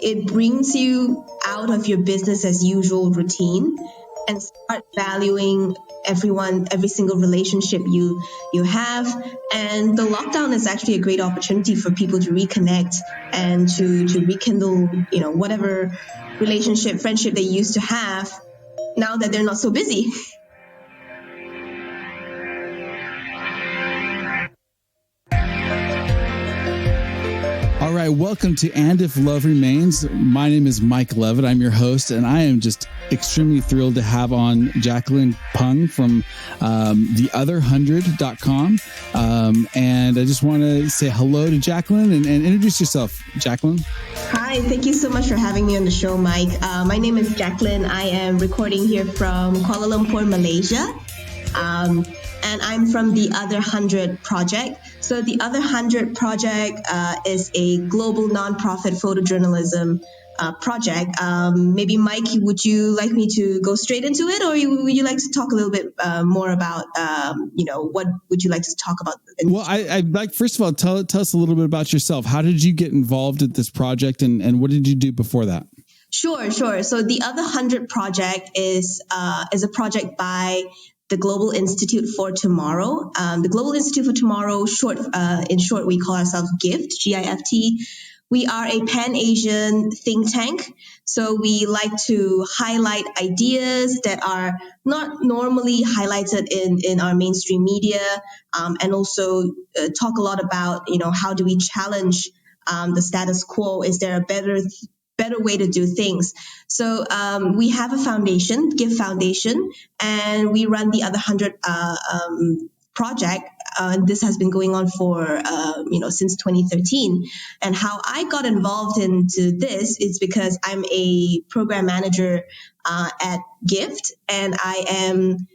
It brings you out of your business as usual routine and start valuing every single relationship you have. And the lockdown is actually a great opportunity for people to reconnect and to rekindle, whatever relationship, friendship they used to have now that they're not so busy. All right, welcome to And If Love Remains. My name is Mike Levitt. I'm your host, and I am just extremely thrilled to have on Jaqueline P'ng from theother100.com. And I just want to say hello to Jaqueline and introduce yourself, Jaqueline. Hi, thank you so much for having me on the show, Mike. My name is Jaqueline. I am recording here from Kuala Lumpur, Malaysia. And I'm from the Other 100 Project. So the Other 100 Project is a global nonprofit photojournalism project. Maybe Mike, would you like me to go straight into it, or would you like to talk a little bit more about, what would you like to talk about? Well, I'd like, first of all, tell us a little bit about yourself. How did you get involved in this project, and what did you do before that? Sure. So the Other 100 Project is a project by the Global Institute for Tomorrow. The Global Institute for Tomorrow, in short, we call ourselves GIFT, G-I-F-T. We are a Pan-Asian think tank. So we like to highlight ideas that are not normally highlighted in our mainstream media, and also talk a lot about, how do we challenge the status quo? Is there a better way to do things? So we have a foundation, GIFT Foundation, and we run the Other 100 project. This has been going on for, since 2013. And how I got involved into this is because I'm a program manager at GIFT, and I am,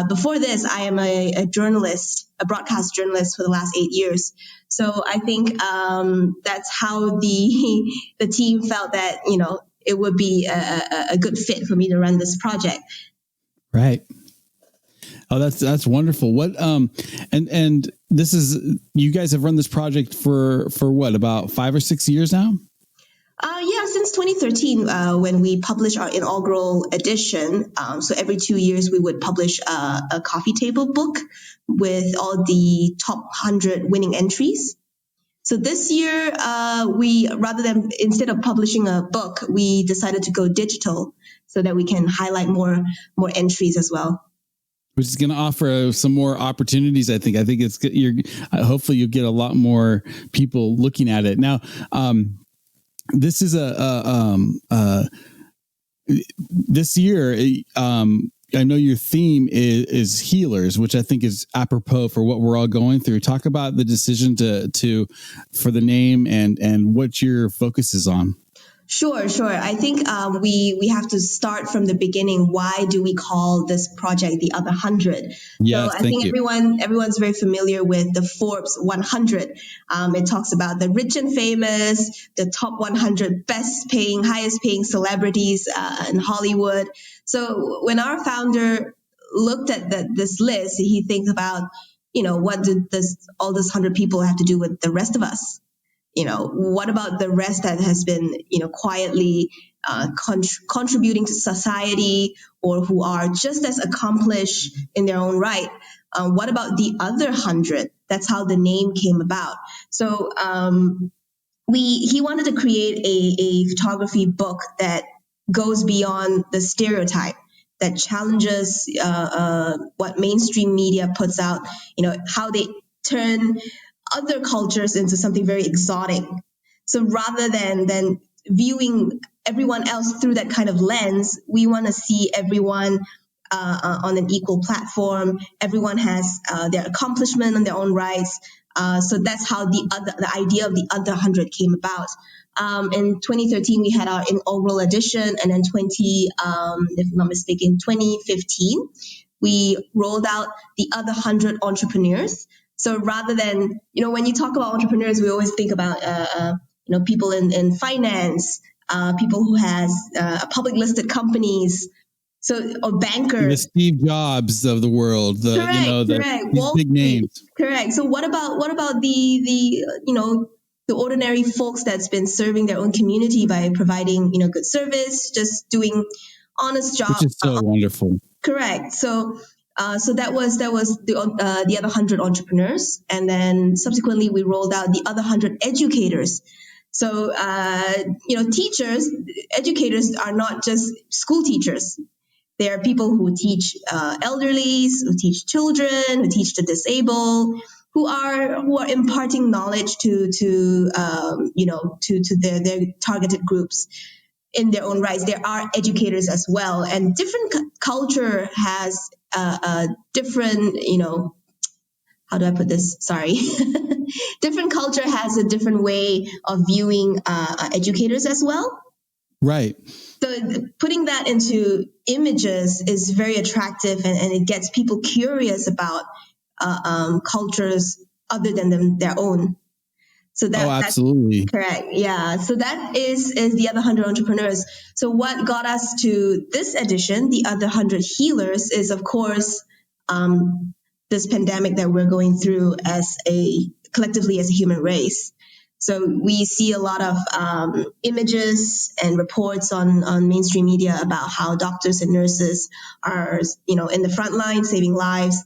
before this, I am a journalist, a broadcast journalist for the last 8 years. So I think that's how the team felt that, it would be a good fit for me to run this project. Right. Oh, that's wonderful. What and this is, you guys have run this project for what, about 5 or 6 years now? Yeah, since 2013, when we published our inaugural edition. So every 2 years we would publish a coffee table book with all the top 100 winning entries. So this year, instead of publishing a book, we decided to go digital so that we can highlight more entries as well. Which is going to offer some more opportunities. I think it's hopefully you'll get a lot more people looking at it. Now, this is this year. I know your theme is healers, which I think is apropos for what we're all going through. Talk about the decision for the name and what your focus is on. Sure. I think we have to start from the beginning. Why do we call this project the Other 100? Yes, so I think everyone's very familiar with the Forbes 100. It talks about the rich and famous, the top 100 highest paying celebrities in Hollywood. So when our founder looked at this list, he thinks about, what does all these 100 people have to do with the rest of us? What about the rest that has been, quietly contributing to society, or who are just as accomplished in their own right? What about the other 100? That's how the name came about. So he wanted to create a photography book that goes beyond the stereotype, that challenges what mainstream media puts out, how they turn other cultures into something very exotic. So rather than viewing everyone else through that kind of lens, we want to see everyone on an equal platform. Everyone has their accomplishment and their own rights. So that's how the idea of the Other 100 came about. In 2013, we had our inaugural edition, and then if I'm not mistaken, 2015, we rolled out the Other 100 Entrepreneurs. So rather than, when you talk about entrepreneurs, we always think about, people in finance, people who has public listed companies. So, or The bankers. Steve Jobs of the world, Correct. these Wall big Street. names. Correct. So what about the ordinary folks that's been serving their own community by providing good service, just doing honest Which job. is so wonderful. Correct. So that was the other 100 entrepreneurs, and then subsequently we rolled out the other 100 educators. So teachers, educators are not just school teachers. There are people who teach elderlies, who teach children, who teach the disabled, who are imparting knowledge to their targeted groups in their own rights. There are educators as well, and different culture has a different, how do I put this? Sorry. Different culture has a different way of viewing educators as well. Right. So putting that into images is very attractive, and it gets people curious about cultures other than their own. So that's absolutely correct. Yeah. So that is the other 100 entrepreneurs. So what got us to this edition, the other 100 healers, is of course this pandemic that we're going through collectively as a human race. So we see a lot of images and reports on mainstream media about how doctors and nurses are, in the front line saving lives.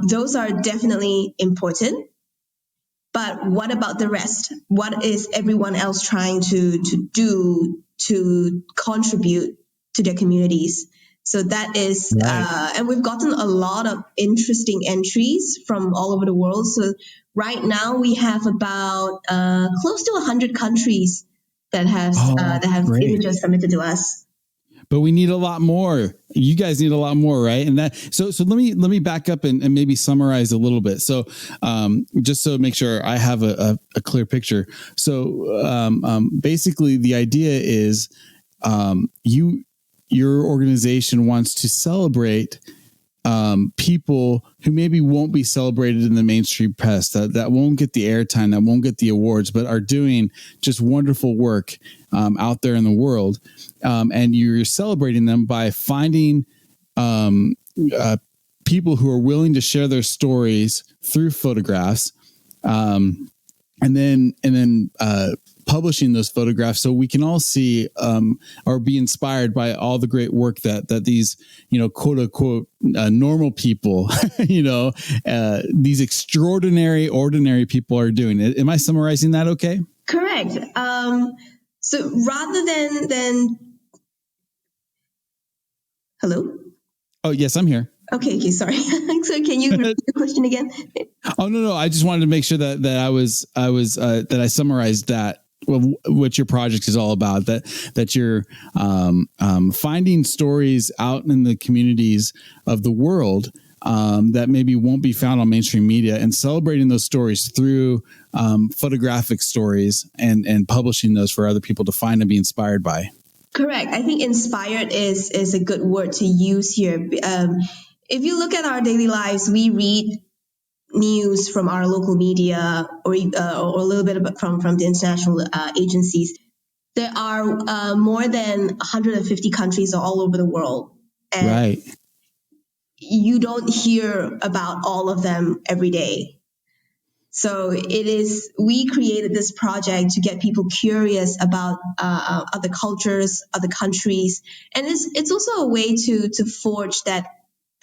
Those are definitely important. But what about the rest? What is everyone else trying to do to contribute to their communities? So that is, right. and we've gotten a lot of interesting entries from all over the world. So right now we have about close to 100 countries that have Great. images submitted to us. But we need a lot more. You guys need a lot more, right? And that so let me back up and maybe summarize a little bit. So just so make sure I have a clear picture. So basically, the idea is your organization wants to celebrate people who maybe won't be celebrated in the mainstream press, that won't get the airtime, that won't get the awards, but are doing just wonderful work out there in the world. And you're celebrating them by finding people who are willing to share their stories through photographs, and then publishing those photographs so we can all see or be inspired by all the great work that these, quote unquote, normal people, these extraordinary, ordinary people are doing. Am I summarizing that okay? Correct. So rather than hello? Oh, yes, I'm here. Okay, sorry. So can you repeat the question again? Oh, no. I just wanted to make sure that I summarized that. What your project is all about, that you're finding stories out in the communities of the world that maybe won't be found on mainstream media, and celebrating those stories through photographic stories and publishing those for other people to find and be inspired by. Correct. I think inspired is a good word to use here. If you look at our daily lives, we read news from our local media or a little bit from the international agencies. There are more than 150 countries all over the world. And right. You don't hear about all of them every day. So we created this project to get people curious about other cultures, other countries. And it's also a way to forge that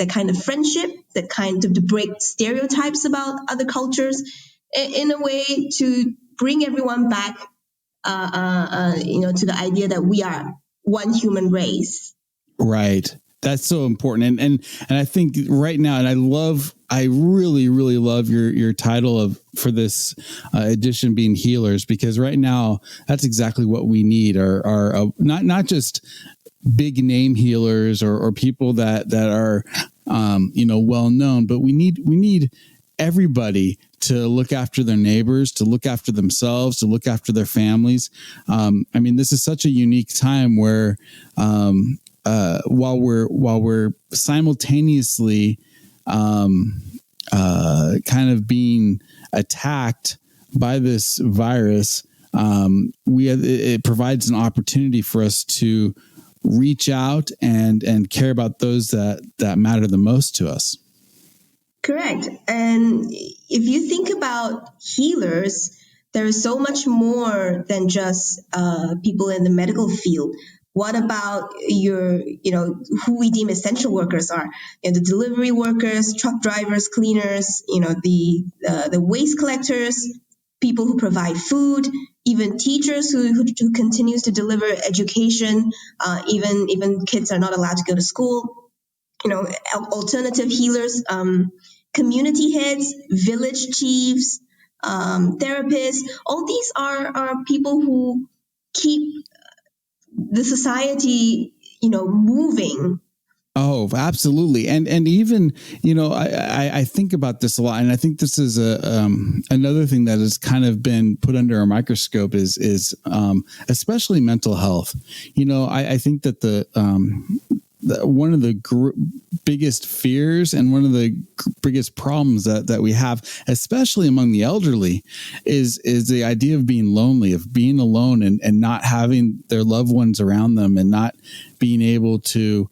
kind of friendship, that kind of to break stereotypes about other cultures, in a way to bring everyone back, to the idea that we are one human race. Right. That's so important. And I think right now, and I really, really love your title for this edition being healers, because right now that's exactly what we need are not just big name healers or people that are, well known, but we need everybody to look after their neighbors, to look after themselves, to look after their families. This is such a unique time where, while we're simultaneously kind of being attacked by this virus, it provides an opportunity for us to reach out and care about those that matter the most to us. Correct. And if you think about healers, there is so much more than just people in the medical field. What about who we deem essential workers are? The delivery workers, truck drivers, cleaners, the waste collectors, people who provide food, even teachers who continues to deliver education. Even kids are not allowed to go to school. Alternative healers, community heads, village chiefs, therapists. All these are people who keep the society, moving. Oh, absolutely. And even, I think about this a lot, and I think this is another thing that has kind of been put under a microscope is especially mental health. I think that one of the biggest fears and one of the biggest problems that we have, especially among the elderly, is the idea of being lonely, of being alone and not having their loved ones around them and not being able to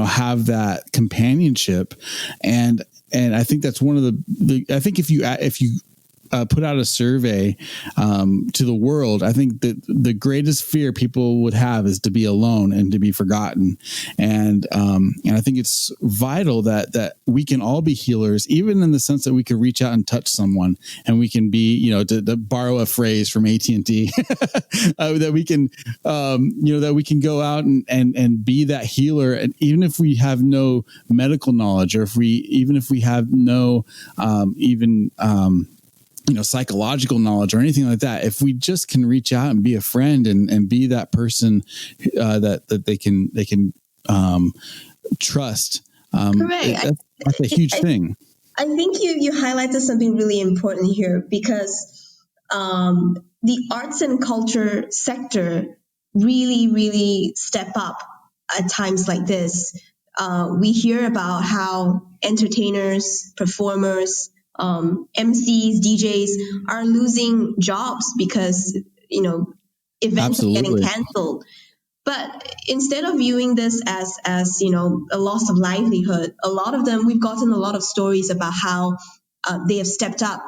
have that companionship. And I think that's one of I think if you put out a survey to the world, I think that the greatest fear people would have is to be alone and to be forgotten. And I think it's vital that we can all be healers, even in the sense that we could reach out and touch someone, and we can be, to borrow a phrase from AT&T, that we can, that we can go out and be that healer. And even if we have no medical knowledge, or if we have no psychological knowledge or anything like that, if we just can reach out and be a friend and be that person that they can trust, Correct. That's a huge thing. I think you highlighted something really important here, because the arts and culture sector really, really step up at times like this. We hear about how entertainers, performers, MCs, DJs are losing jobs because, events Absolutely. are getting canceled. But instead of viewing this as a loss of livelihood, a lot of them, we've gotten a lot of stories about how they have stepped up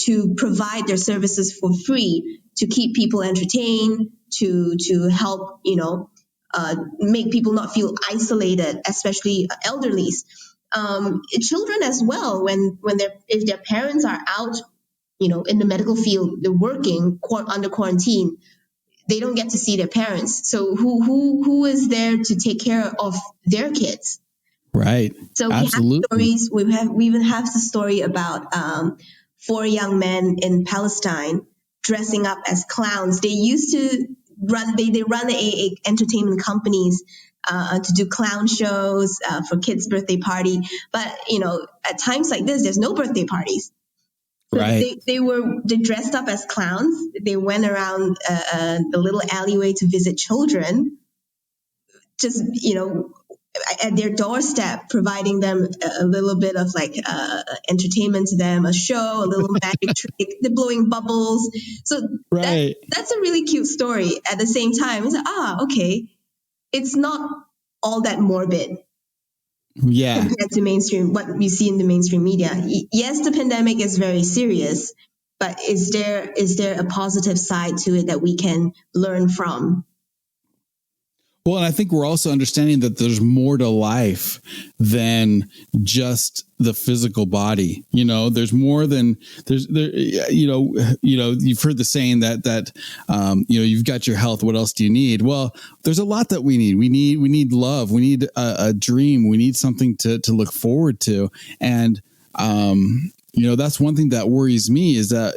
to provide their services for free to keep people entertained, to help, make people not feel isolated, especially elderlies. Children as well, if their parents are out, in the medical field, they're working under quarantine, they don't get to see their parents. So who is there to take care of their kids? Right. So Absolutely. We have stories. We even have the story about 4 young men in Palestine dressing up as clowns. They used to run. They run a entertainment companies to do clown shows for kids' birthday party. But at times like this, there's no birthday parties. So right. They dressed up as clowns. They went around the little alleyway to visit children, just at their doorstep, providing them a little bit of entertainment to them, a show, a little magic trick, they're blowing bubbles. So right. that's a really cute story. At the same time, it's okay, it's not all that morbid. Yeah. Compared to mainstream, what we see in the mainstream media. Yes, the pandemic is very serious, but is there a positive side to it that we can learn from? Well, and I think we're also understanding that there's more to life than just the physical body. There's more than you've heard the saying that you've got your health. What else do you need? Well, there's a lot that we need. We need love. We need a dream. We need something to look forward to. And, that's one thing that worries me is that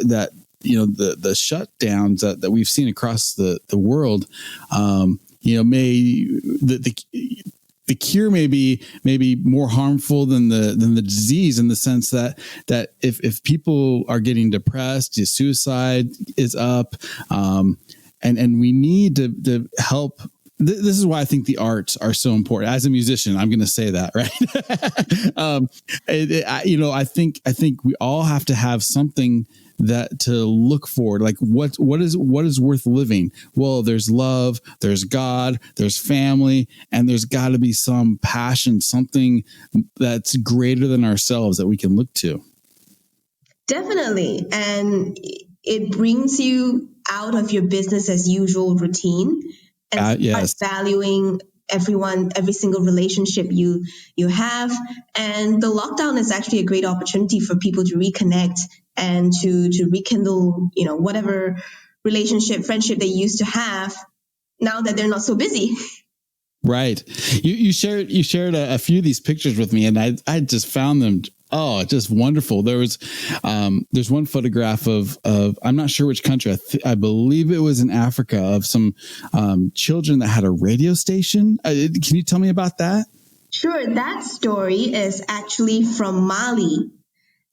the shutdowns that we've seen across the world, the cure may be more harmful than the disease, in the sense that if people are getting depressed, suicide is up, and we need to help. This is why I think the arts are so important. As a musician, I'm going to say that, right? I think we all have to have something that to look for? Like what is worth living? Well, there's love, there's God, there's family, and there's got to be some passion, something that's greater than ourselves that we can look to. Definitely. And it brings you out of your business as usual routine and start Yes. valuing every single relationship you have. And the lockdown is actually a great opportunity for people to reconnect and to rekindle, whatever relationship, friendship they used to have now that they're not so busy. Right. You shared a few of these pictures with me, and I just found them just wonderful. There's one photograph of I'm not sure which country. I believe it was in Africa, of some children that had a radio station. Can you tell me about that? Sure. That story is actually from Mali.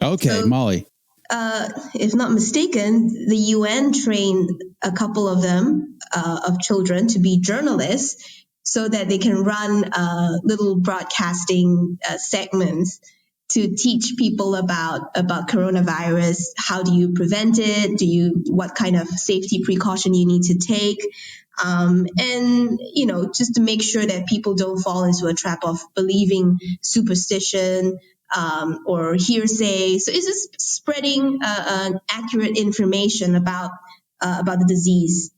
Okay, So, Mali. if not mistaken, the UN trained a couple of them, of children, to be journalists so that they can run little broadcasting segments to teach people about coronavirus. How do you prevent it? What kind of safety precaution you need to take? And just to make sure that people don't fall into a trap of believing superstition or hearsay. So it's just spreading accurate information about the disease.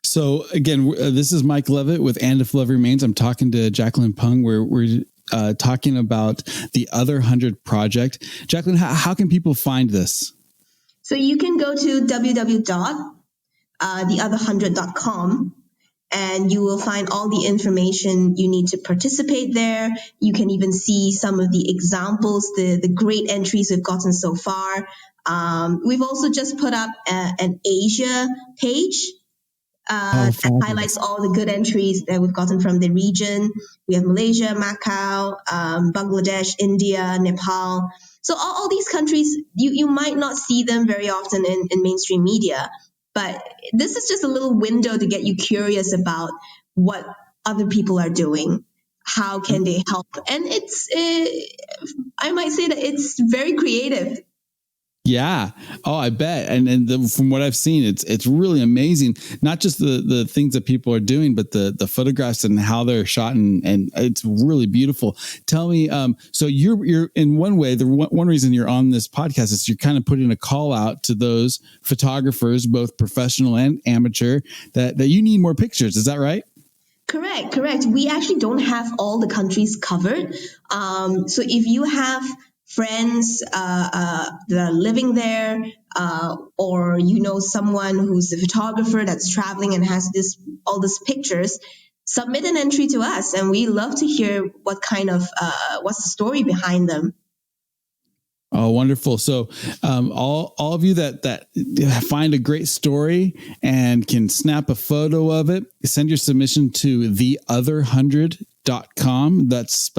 So again, this is Mike Levitt with And If Love Remains. I'm talking to Jaqueline P'ng. We're talking about the Other 100 Project. Jaqueline, how can people find this? So you can go to www.theother100.com and you will find all the information you need to participate there. You can even see some of the examples, the great entries we've gotten so far. We've also just put up an Asia page that highlights all the good entries that we've gotten from the region. We have Malaysia, Macau, Bangladesh, India, Nepal. So all these countries, you might not see them very often in mainstream media, but this is just a little window to get you curious about what other people are doing. How can they help? And I might say that it's very creative. Yeah. Oh, I bet. And from what I've seen, it's really amazing. Not just the things that people are doing, but the photographs and how they're shot, and it's really beautiful. Tell me, so you're in one way, one reason you're on this podcast is you're kind of putting a call out to those photographers, both professional and amateur, that you need more pictures. Is that right? Correct. We actually don't have all the countries covered. So if you have friends that are living there, or someone who's a photographer that's traveling and has all these pictures, submit an entry to us, and we love to hear what kind of what's the story behind them. Oh, wonderful. So all of you that find a great story and can snap a photo of it, send your submission to theother100.com. That's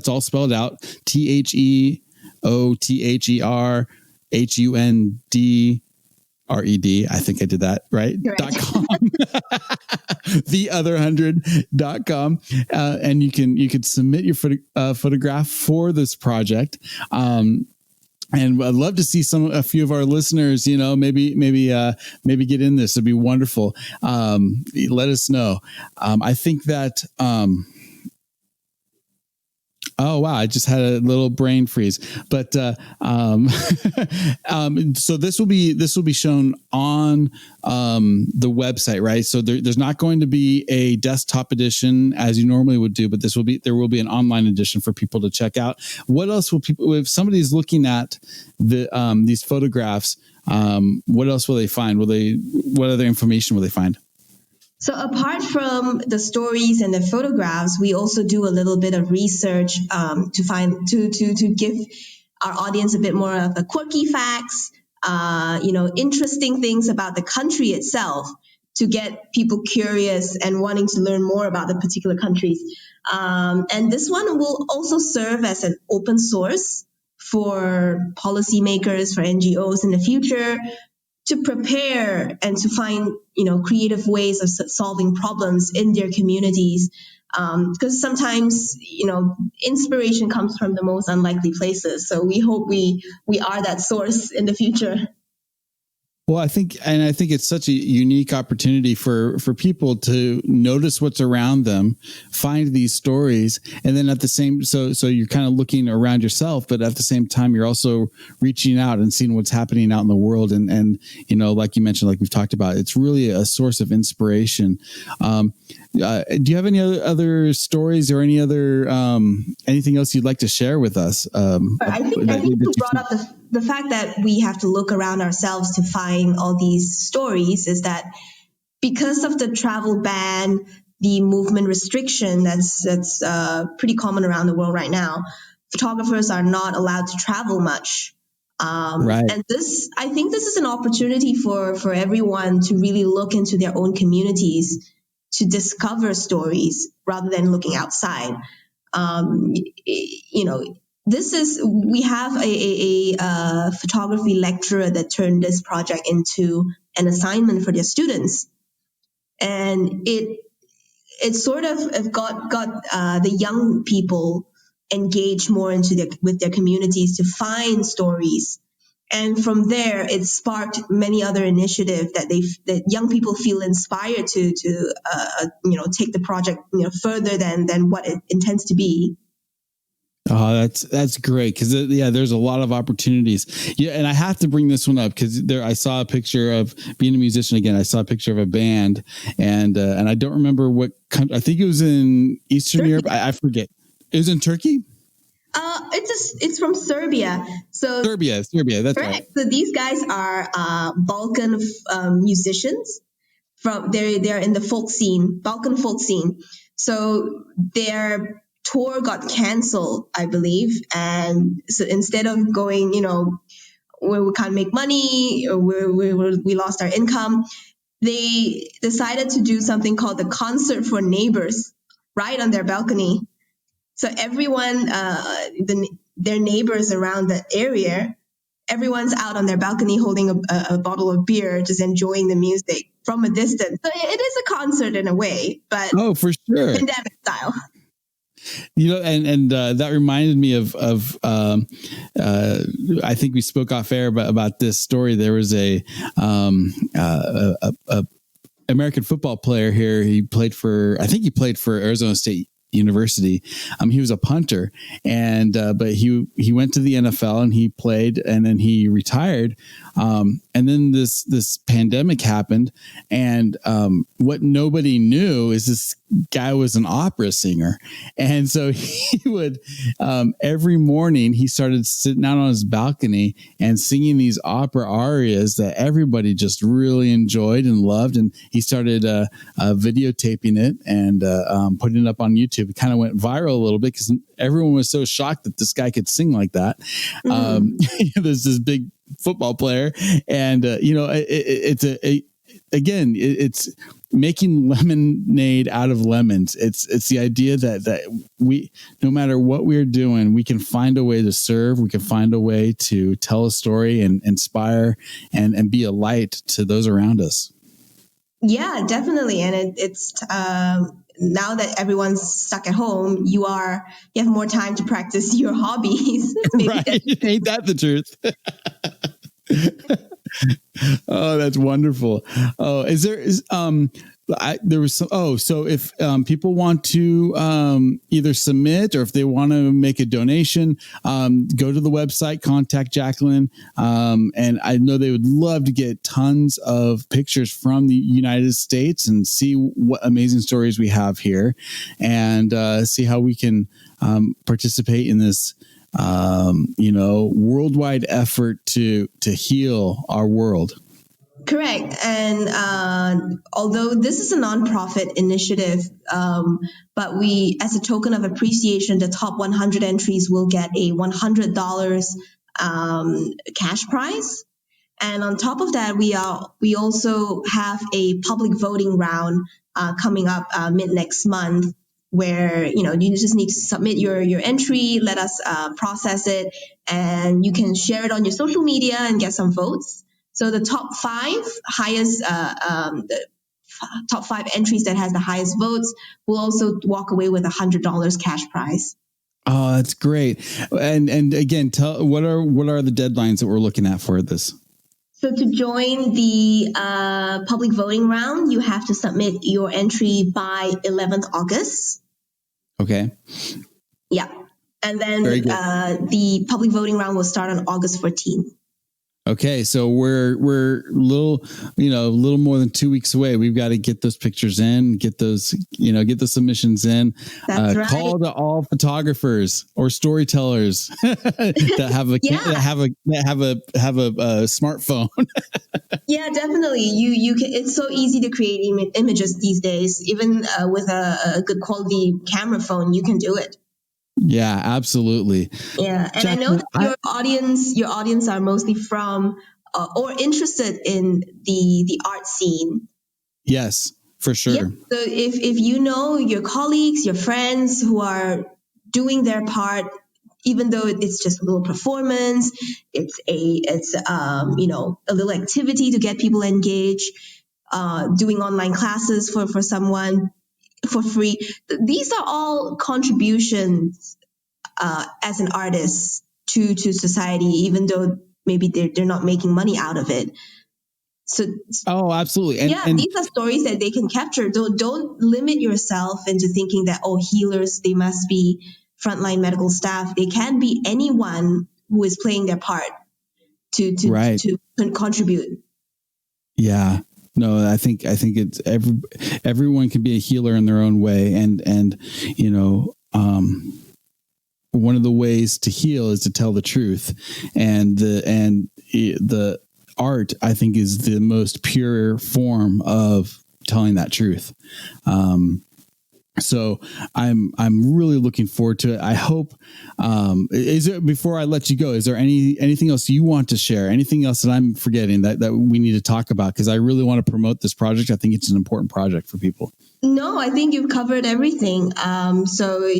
all spelled out. TheotherHundred. I think I did that right. .com. Theother100.com. And you can submit your photograph for this project. And I'd love to see a few of our listeners, maybe get in this. It'd be wonderful. Let us know. I think that, oh, wow. I just had a little brain freeze, but, so this will be shown on, the website, right? So there's not going to be a desktop edition as you normally would do, but there will be an online edition for people to check out. What else will people, if somebody's looking at these photographs, what else will they find? What other information will they find? So apart from the stories and the photographs, we also do a little bit of research to give our audience a bit more of the quirky facts, interesting things about the country itself, to get people curious and wanting to learn more about the particular countries. And this one will also serve as an open source for policymakers, for NGOs in the future, to prepare and to find, creative ways of solving problems in their communities. because sometimes, inspiration comes from the most unlikely places. So we hope we are that source in the future. Well, I think it's such a unique opportunity for people to notice what's around them, find these stories, and then at the same, so you're kind of looking around yourself, but at the same time, you're also reaching out and seeing what's happening out in the world. And like you mentioned, like we've talked about, it's really a source of inspiration. Do you have any other stories or any other anything else you'd like to share with us? I think you brought up the fact that we have to look around ourselves to find all these stories is that because of the travel ban, the movement restriction that's pretty common around the world right now, photographers are not allowed to travel much. Right. And I think this is an opportunity for everyone to really look into their own communities to discover stories rather than looking outside. We have a photography lecturer that turned this project into an assignment for their students, and it sort of got the young people engaged more with their communities to find stories. And from there, it sparked many other initiatives that young people feel inspired to take the project further than what it intends to be. Oh, that's great because there's a lot of opportunities. Yeah, and I have to bring this one up because I saw a picture of being a musician again. I saw a picture of a band, and I don't remember what country. I think it was in Eastern Europe. I forget. It was in Turkey. It's from Serbia. So Serbia. That's correct. Right. So these guys are Balkan musicians. They're in the Balkan folk scene. So their tour got canceled, I believe, and so instead of going, where we can't make money or where we lost our income, they decided to do something called the concert for neighbors, right on their balcony. So everyone, their neighbors around the area, everyone's out on their balcony holding a bottle of beer, just enjoying the music from a distance. So it is a concert in a way, but for sure, pandemic style. And that reminded me of I think we spoke off air about this story. There was a American football player here. I think he played for Arizona State University. He was a punter, and but he went to the NFL and he played, and then he retired. And then this pandemic happened, and what nobody knew is this guy was an opera singer, and so he would every morning he started sitting out on his balcony and singing these opera arias that everybody just really enjoyed and loved, and he started videotaping it and putting it up on YouTube. It kind of went viral a little bit because everyone was so shocked that this guy could sing like that. There's this big football player, and it's making lemonade out of lemons. It's the idea that we, no matter what we're doing, we can find a way to serve. We can find a way to tell a story and inspire and be a light to those around us. Yeah, definitely. And it's now that everyone's stuck at home, you have more time to practice your hobbies. Right? Ain't that the truth? Oh, that's wonderful. Oh, so if people want to either submit or if they want to make a donation, go to the website, contact Jaqueline. And I know they would love to get tons of pictures from the United States and see what amazing stories we have here, and see how we can participate in this worldwide effort to heal our world. Correct. And although this is a nonprofit initiative, but we, as a token of appreciation, the top 100 entries will get a $100 cash prize. And on top of that, we also have a public voting round coming up mid next month, where you just need to submit your entry, let us process it, and you can share it on your social media and get some votes. So the top 5 highest top 5 entries that has the highest votes will also walk away with $100 cash prize. Oh, that's great. And again, tell what are the deadlines that we're looking at for this? So to join the public voting round, you have to submit your entry by 11th August. Okay. Yeah. And then the public voting round will start on August 14th. Okay, so we're a little more than 2 weeks away. We've got to get those pictures in, get the submissions in. That's right. Call to all photographers or storytellers that have a smartphone. Yeah, definitely. You can. It's so easy to create images these days. Even with a good quality camera phone, you can do it. Yeah, absolutely. Yeah, and Jaqueline, I know that your audience are mostly from or interested in the art scene. Yes, for sure. Yeah. So if you know your colleagues, your friends who are doing their part, even though it's just a little performance, it's a little activity to get people engaged, doing online classes for someone for free. These are all contributions as an artist to society, even though maybe they're not making money out of it. So absolutely. And these are stories that they can capture. Don't limit yourself into thinking that healers, they must be frontline medical staff. They can be anyone who is playing their part to contribute. Yeah. No, I think it's everyone can be a healer in their own way, and one of the ways to heal is to tell the truth, and the art, I think, is the most pure form of telling that truth. So I'm really looking forward to it. I hope. Before I let you go, is there anything else you want to share? Anything else that I'm forgetting that we need to talk about? Because I really want to promote this project. I think it's an important project for people. No, I think you've covered everything. So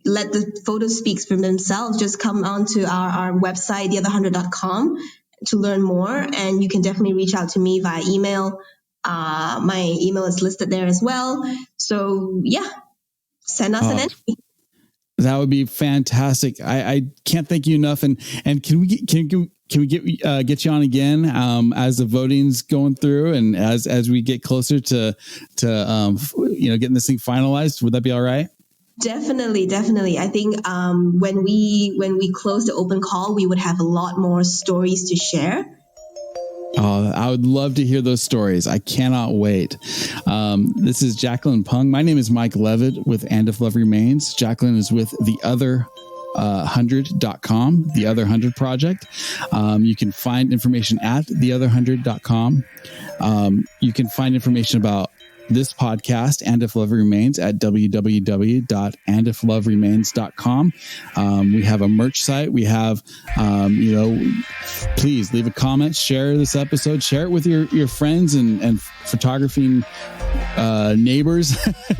let the photos speak for themselves. Just come onto our website, theother100.com, to learn more. And you can definitely reach out to me via email. My email is listed there as well. So yeah, send us an entry. That would be fantastic. I can't thank you enough. And can we get you on again as the voting's going through and as we get closer to getting this thing finalized? Would that be all right? Definitely. I think when we close the open call, we would have a lot more stories to share. Oh, I would love to hear those stories. I cannot wait. This is Jaqueline P'ng. My name is Mike Levitt with And If Love Remains. Jaqueline is with theother100.com, The Other 100 Project. You can find information at theother100.com. You can find information about this podcast, And If Love Remains, at www.andifloveremains.com. We have a merch site. We have, please leave a comment, share this episode, share it with your friends and photography neighbors,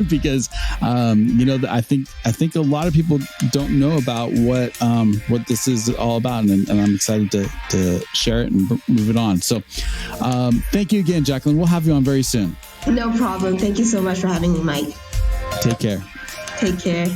because I think a lot of people don't know about what this is all about, and I'm excited to share it and move it on. So thank you again, Jaqueline. We'll have you on very soon. No problem. Thank you so much for having me, Mike. Take care. Take care.